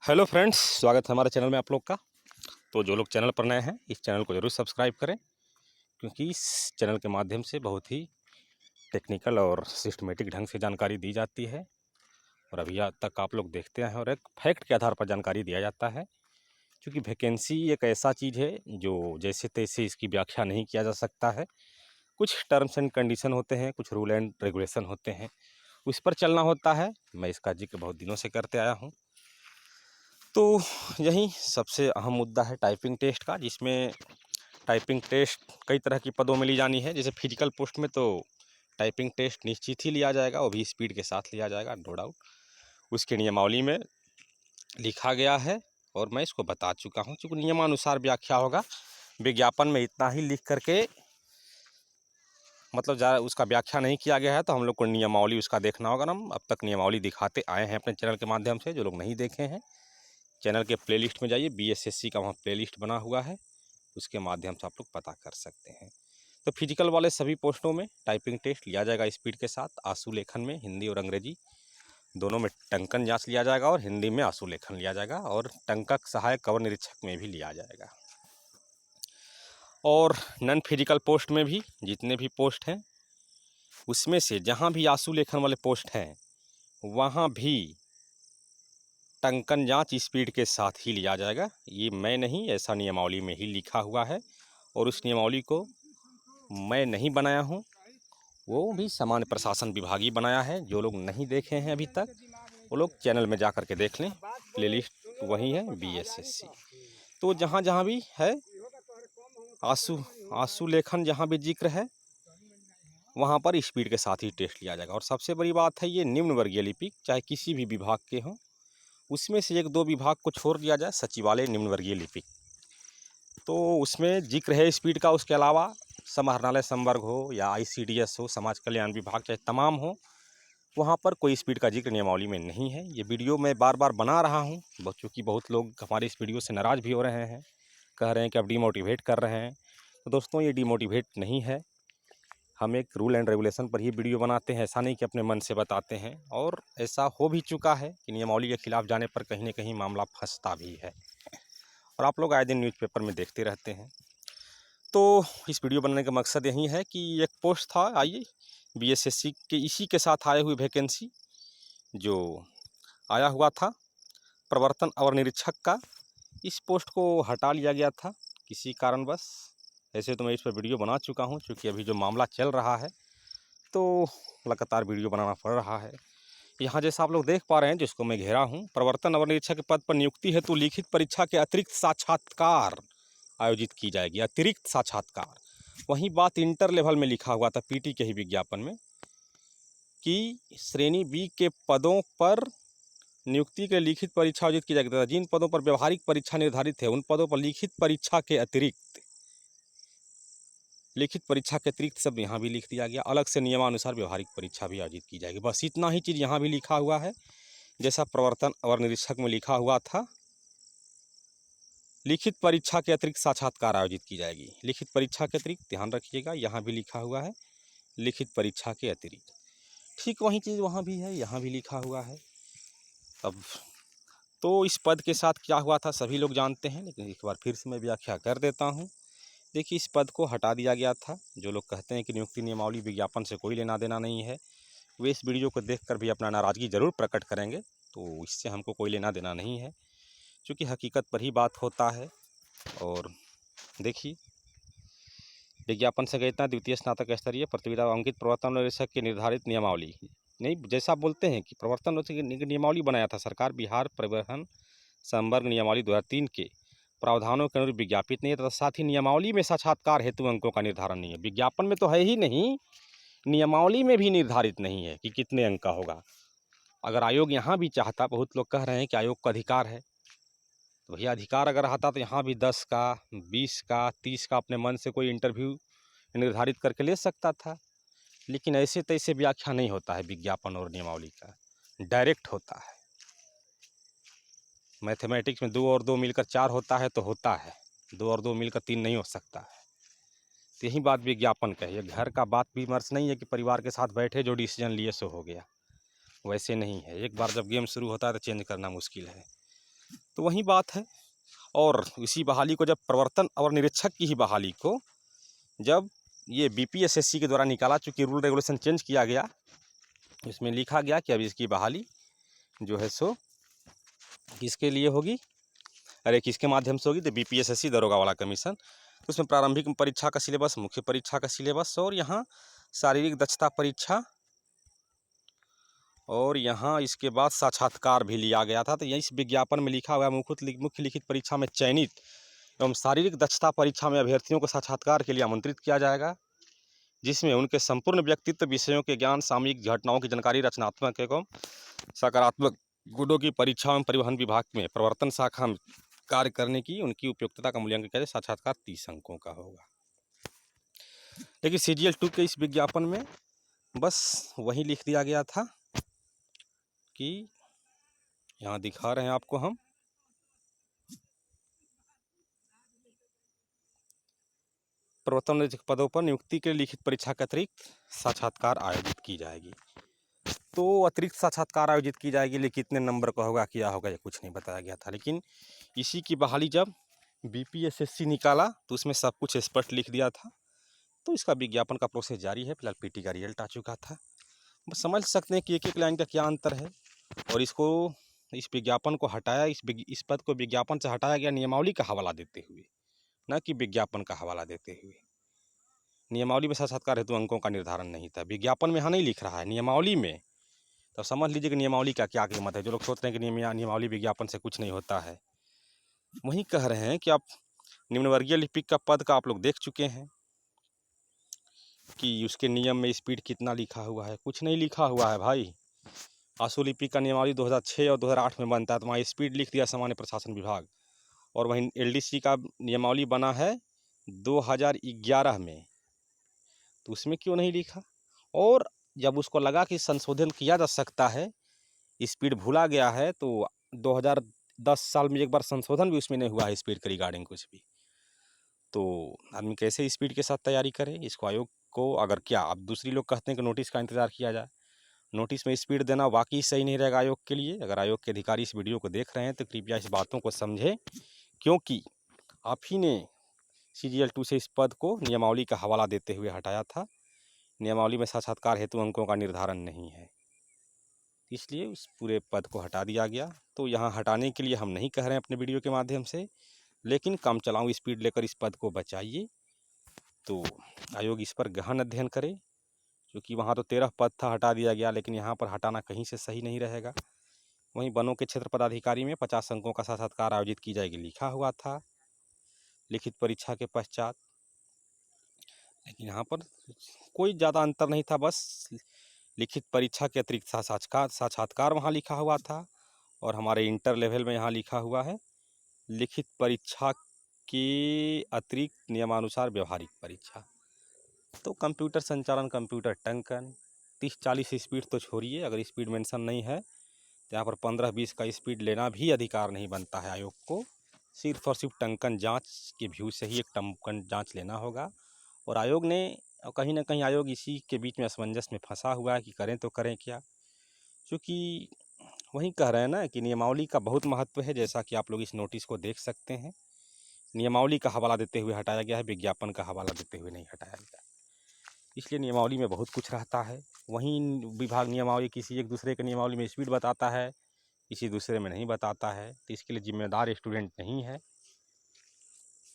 Hello friends, स्वागत है हमारे चैनल में आप लोग का। तो जो लोग चैनल पर नए हैं इस चैनल को ज़रूर सब्सक्राइब करें, क्योंकि इस चैनल के माध्यम से बहुत ही टेक्निकल और सिस्टमेटिक ढंग से जानकारी दी जाती है और अभी तक आप लोग देखते हैं और एक फैक्ट के आधार पर जानकारी दिया जाता है। क्योंकि वैकेंसी एक ऐसा चीज़ है जो जैसे तैसे इसकी व्याख्या नहीं किया जा सकता है। कुछ टर्म्स एंड कंडीशन होते हैं, कुछ रूल एंड रेगुलेशन होते हैं, उस पर चलना होता है। मैं इसका जिक्र बहुत दिनों से करते आया हूँ। तो यही सबसे अहम मुद्दा है टाइपिंग टेस्ट का, जिसमें टाइपिंग टेस्ट कई तरह की पदों में ली जानी है। जैसे फिजिकल पोस्ट में तो टाइपिंग टेस्ट निश्चित ही लिया जाएगा, वो भी स्पीड के साथ लिया जाएगा, नो डाउट। उसके नियमावली में लिखा गया है और मैं इसको बता चुका हूँ, क्योंकि नियमानुसार व्याख्या होगा। विज्ञापन में इतना ही लिख करके मतलब ज़्यादा उसका व्याख्या नहीं किया गया है, तो हम लोग को नियमावली उसका देखना होगा। हम अब तक नियमावली दिखाते आए हैं अपने चैनल के माध्यम से। जो लोग नहीं देखे हैं, चैनल के प्लेलिस्ट में जाइए, BSSC का वहाँ प्लेलिस्ट बना हुआ है, उसके माध्यम से आप लोग पता कर सकते हैं। तो फिजिकल वाले सभी पोस्टों में टाइपिंग टेस्ट लिया जाएगा स्पीड के साथ। आंसू लेखन में हिंदी और अंग्रेजी दोनों में टंकन जांच लिया जाएगा और हिंदी में आंसू लेखन लिया जाएगा और टंकक सहायक कवर निरीक्षक में भी लिया जाएगा। और नॉन फिजिकल पोस्ट में भी जितने भी पोस्ट हैं उसमें से जहाँ भी आंसू लेखन वाले पोस्ट हैं वहाँ भी टंकन जांच स्पीड के साथ ही लिया जाएगा। ये मैं नहीं, ऐसा नियमावली में ही लिखा हुआ है और उस नियमावली को मैं नहीं बनाया हूँ, वो भी सामान्य प्रशासन विभाग ही बनाया है। जो लोग नहीं देखे हैं अभी तक वो लोग चैनल में जा कर के देख लें, प्लेलिस्ट वही है BSSC। तो जहाँ जहाँ भी है आंसू लेखन जहाँ भी जिक्र है वहाँ पर स्पीड के साथ ही टेस्ट लिया जाएगा। और सबसे बड़ी बात है, ये निम्न वर्गीय लिपिक चाहे किसी भी विभाग के हों, उसमें से एक दो विभाग को छोड़ दिया जाए, सचिवालय निम्न वर्गीय लिपिक, तो उसमें जिक्र है स्पीड का। उसके अलावा समाहरणालय संवर्ग हो या ICDS हो, समाज कल्याण विभाग, चाहे तमाम हो, वहाँ पर कोई स्पीड का जिक्र नियमावली में नहीं है। ये वीडियो मैं बार बार बना रहा हूँ, चूँकि बहुत लोग हमारे इस वीडियो से नाराज़ भी हो रहे हैं, कह रहे हैं कि अब डिमोटिवेट कर रहे हैं। तो दोस्तों, ये डिमोटिवेट नहीं है। हम एक रूल एंड रेगुलेशन पर ही वीडियो बनाते हैं, ऐसा नहीं कि अपने मन से बताते हैं। और ऐसा हो भी चुका है कि नियमावली के खिलाफ जाने पर कहीं ना कहीं मामला फंसता भी है, और आप लोग आए दिन न्यूज़पेपर में देखते रहते हैं। तो इस वीडियो बनाने का मकसद यही है कि एक पोस्ट था, आइए BSSC के इसी के साथ आए हुए वैकेंसी जो आया हुआ था प्रवर्तन और निरीक्षक का, इस पोस्ट को हटा लिया गया था किसी कारणवश। ऐसे तो मैं इस पर वीडियो बना चुका हूं, क्योंकि अभी जो मामला चल रहा है तो लगातार वीडियो बनाना पड़ रहा है। यहाँ जैसा आप लोग देख पा रहे हैं, जिसको मैं घेरा हूँ, प्रवर्तन और निरीक्षक के पद पर नियुक्ति हेतु लिखित परीक्षा के अतिरिक्त साक्षात्कार आयोजित की जाएगी। अतिरिक्त साक्षात्कार, वही बात इंटर लेवल में लिखा हुआ था PT के ही विज्ञापन में कि श्रेणी B के पदों पर नियुक्ति के लिखित परीक्षा आयोजित की जाएगी। जिन पदों पर व्यवहारिक परीक्षा निर्धारित है उन पदों पर लिखित परीक्षा के अतिरिक्त, लिखित परीक्षा के अतिरिक्त सब यहाँ भी लिख दिया गया। अलग से नियमानुसार व्यवहारिक परीक्षा भी आयोजित की जाएगी। बस इतना ही चीज़ यहाँ भी लिखा हुआ है, जैसा प्रवर्तन और निरीक्षक में लिखा हुआ था। लिखित परीक्षा के अतिरिक्त साक्षात्कार आयोजित की जाएगी। लिखित परीक्षा के अतिरिक्त, ध्यान रखिएगा, यहाँ भी लिखा हुआ है लिखित परीक्षा के अतिरिक्त। ठीक वही चीज़ वहाँ भी है, यहाँ भी लिखा हुआ है। अब तो इस पद के साथ क्या हुआ था सभी लोग जानते हैं, लेकिन एक बार फिर से मैं व्याख्या कर देता हूँ। देखिए, इस पद को हटा दिया गया था। जो लोग कहते हैं कि नियुक्ति नियमावली विज्ञापन से कोई लेना देना नहीं है, वे इस वीडियो को देखकर भी अपना नाराज़गी ज़रूर प्रकट करेंगे। तो इससे हमको कोई लेना देना नहीं है, क्योंकि हकीकत पर ही बात होता है। और देखिए, विज्ञापन संहिता द्वितीय स्नातक स्तरीय प्रतियोगिता अंकित प्रवर्तन निरीक्षक की निर्धारित नियमावली नहीं, जैसा बोलते हैं कि प्रवर्तन नियमावली बनाया था सरकार, बिहार परिवहन संवर्ग नियमावली 2003 के प्रावधानों के अनुरूप विज्ञापित नहीं है, तथा साथ ही नियमावली में साक्षात्कार हेतु अंकों का निर्धारण नहीं है। विज्ञापन में तो है ही नहीं, नियमावली में भी निर्धारित नहीं है कि कितने अंक का होगा। अगर आयोग यहाँ भी चाहता, बहुत लोग कह रहे हैं कि आयोग का अधिकार है, तो भैया अधिकार अगर आता तो यहाँ भी 10 का 20 का 30 का अपने मन से कोई इंटरव्यू निर्धारित करके ले सकता था। लेकिन ऐसे तैसे व्याख्या नहीं होता है विज्ञापन और नियमावली का, डायरेक्ट होता है। मैथमेटिक्स में 2 और 2 मिलकर 4 होता है तो होता है, 2 और 2 मिलकर 3 नहीं हो सकता है। तो यही बात विज्ञापन का है। घर का बात विमर्श नहीं है कि परिवार के साथ बैठे जो डिसीजन लिए सो हो गया, वैसे नहीं है। एक बार जब गेम शुरू होता है तो चेंज करना मुश्किल है। तो वही बात है। और इसी बहाली को जब प्रवर्तन और निरीक्षक की ही बहाली को जब ये बीपीएसएससी के द्वारा निकाला, चूँकि रूल रेगुलेशन चेंज किया गया, इसमें लिखा गया कि अब इसकी बहाली जो है सो किसके लिए होगी, अरे किसके माध्यम से होगी, तो बीपीएसएससी दरोगा वाला कमीशन। तो उसमें प्रारंभिक परीक्षा का सिलेबस, मुख्य परीक्षा का सिलेबस, और यहाँ शारीरिक दक्षता परीक्षा, और यहाँ इसके बाद साक्षात्कार भी लिया गया था। तो यही इस विज्ञापन में लिखा हुआ है, मुख्य लिखित परीक्षा में चयनित एवं शारीरिक दक्षता परीक्षा में अभ्यर्थियों को साक्षात्कार के लिए आमंत्रित किया जाएगा, जिसमें उनके संपूर्ण व्यक्तित्व, विषयों के ज्ञान, सामयिक घटनाओं की जानकारी, रचनात्मक एवं सकारात्मक गुणों की परीक्षा एवं परिवहन विभाग में प्रवर्तन शाखा में कार्य करने की उनकी उपयुक्तता का मूल्यांकन किया जाए। साक्षात्कार 30 अंकों का होगा। लेकिन CGL 2 के इस विज्ञापन में बस वही लिख दिया गया था कि यहाँ दिखा रहे हैं आपको हम, प्रवर्तन निरीक्षक पदों पर नियुक्ति के लिए लिखित परीक्षा के अतिरिक्त साक्षात्कार आयोजित की जाएगी। तो अतिरिक्त साक्षात्कार आयोजित की जाएगी, लेकिन कितने नंबर का होगा, क्या होगा, ये कुछ नहीं बताया गया था। लेकिन इसी की बहाली जब बीपीएसएससी निकाला तो उसमें सब कुछ स्पष्ट लिख दिया था। तो इसका विज्ञापन का प्रोसेस जारी है। फिलहाल पीटी का रिजल्ट आ चुका था। बस समझ सकते हैं कि एक एक लाइन का क्या अंतर है। और इसको, इस विज्ञापन को हटाया, इस पद को विज्ञापन से हटाया गया नियमावली का हवाला देते हुए, न कि विज्ञापन का हवाला देते हुए। नियमावली में साक्षात्कार हेतु अंकों का निर्धारण नहीं था, विज्ञापन में यहाँ नहीं लिख रहा है, नियमावली में। तो समझ लीजिए कि नियमावली का क्या कीमत है। जो लोग सोच रहे हैं कि नियमावली विज्ञापन से कुछ नहीं होता है, वही कह रहे हैं कि आप निम्नवर्गीय लिपिक का पद का आप लोग देख चुके हैं कि उसके नियम में स्पीड कितना लिखा हुआ है। कुछ नहीं लिखा हुआ है भाई। आशु लिपिक का नियमावली 2006 और 2008 में बनता है, तो वहाँ स्पीड लिख दिया सामान्य प्रशासन विभाग। और वहीं LDC का नियमावली बना है 2011 में, तो उसमें क्यों नहीं लिखा। और जब उसको लगा कि संशोधन किया जा सकता है, स्पीड भूला गया है, तो 2010 साल में एक बार संशोधन भी उसमें नहीं हुआ है स्पीड के रिगार्डिंग कुछ भी। तो आदमी कैसे स्पीड के साथ तैयारी करे। इसको आयोग को, अगर क्या अब दूसरी लोग कहते हैं कि नोटिस का इंतज़ार किया जाए, नोटिस में स्पीड देना वाकई सही नहीं रहेगा आयोग के लिए। अगर आयोग के अधिकारी इस वीडियो को देख रहे हैं तो कृपया इस बातों को समझें, क्योंकि आप ही ने CGL 2 से इस पद को नियमावली का हवाला देते हुए हटाया था। नियमावली में साक्षात्कार हेतु अंकों का निर्धारण नहीं है, इसलिए उस पूरे पद को हटा दिया गया। तो यहाँ हटाने के लिए हम नहीं कह रहे हैं अपने वीडियो के माध्यम से, लेकिन कम चलाऊ स्पीड लेकर इस पद को बचाइए। तो आयोग इस पर गहन अध्ययन करे, क्योंकि वहाँ तो 13 पद था, हटा दिया गया, लेकिन यहाँ पर हटाना कहीं से सही नहीं रहेगा। वहीं वनों के क्षेत्र पदाधिकारी में 50 अंकों का साक्षात्कार आयोजित की जाएगी लिखा हुआ था लिखित परीक्षा के पश्चात, लेकिन यहाँ पर कोई ज़्यादा अंतर नहीं था। बस लिखित परीक्षा के अतिरिक्त साक्षात्कार वहाँ लिखा हुआ था, और हमारे इंटर लेवल में यहाँ लिखा हुआ है लिखित परीक्षा के अतिरिक्त नियमानुसार व्यवहारिक परीक्षा। तो कंप्यूटर संचालन, कंप्यूटर टंकन 30-40 स्पीड तो छोड़िए, अगर स्पीड मेंशन नहीं है तो यहाँ पर 15-20 का स्पीड लेना भी अधिकार नहीं बनता है आयोग को। सिर्फ और सिर्फ टंकन जांच के व्यू से ही एक टंकन जांच लेना होगा। और आयोग ने कहीं ना कहीं आयोग इसी के बीच में असमंजस में फंसा हुआ है कि करें तो करें क्या, क्योंकि वही कह रहे हैं ना कि नियमावली का बहुत महत्व है। जैसा कि आप लोग इस नोटिस को देख सकते हैं, नियमावली का हवाला देते हुए हटाया गया है, विज्ञापन का हवाला देते हुए नहीं हटाया गया। इसलिए नियमावली में बहुत कुछ रहता है। वहीं विभाग नियमावली किसी एक दूसरे के नियमावली में स्पीड बताता है, किसी दूसरे में नहीं बताता है, तो इसके लिए जिम्मेदार स्टूडेंट नहीं है।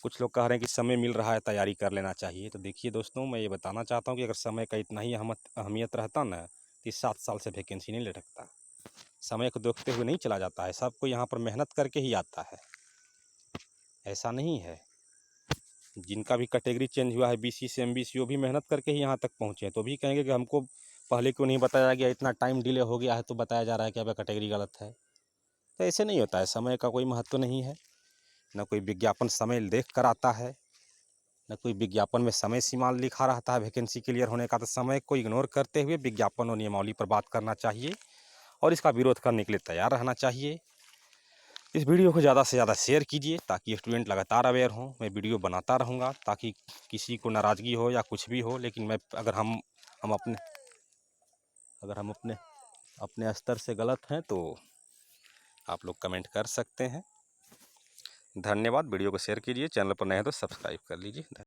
कुछ लोग कह रहे हैं कि समय मिल रहा है, तैयारी कर लेना चाहिए। तो देखिए दोस्तों, मैं ये बताना चाहता हूँ कि अगर समय का इतना ही अहमियत रहता ना, तो 7 साल से वैकेंसी नहीं लटकता। समय को देखते हुए नहीं चला जाता है, सबको यहाँ पर मेहनत करके ही आता है, ऐसा नहीं है। जिनका भी कैटेगरी चेंज हुआ है BC से MBC, वो भी मेहनत करके ही यहाँ तक पहुँचे हैं। तो भी कहेंगे कि हमको पहले क्यों नहीं बताया गया, इतना टाइम डिले हो गया है, तो बताया जा रहा है कि अब कैटेगरी गलत है। तो ऐसे नहीं होता है, समय का कोई महत्व नहीं है। न कोई विज्ञापन समय देख कर आता है, न कोई विज्ञापन में समय सीमा लिखा रहता है वैकेंसी क्लियर होने का। तो समय को इग्नोर करते हुए विज्ञापन और नियमावली पर बात करना चाहिए, और इसका विरोध करने के लिए तैयार रहना चाहिए। इस वीडियो को ज़्यादा से ज़्यादा शेयर कीजिए, ताकि स्टूडेंट लगातार अवेयर हों। मैं वीडियो बनाता रहूँगा, ताकि किसी को नाराज़गी हो या कुछ भी हो, लेकिन मैं अगर हम अपने स्तर से गलत हैं तो आप लोग कमेंट कर सकते हैं। धन्यवाद। वीडियो को शेयर कीजिए, चैनल पर नए हैं तो सब्सक्राइब कर लीजिए।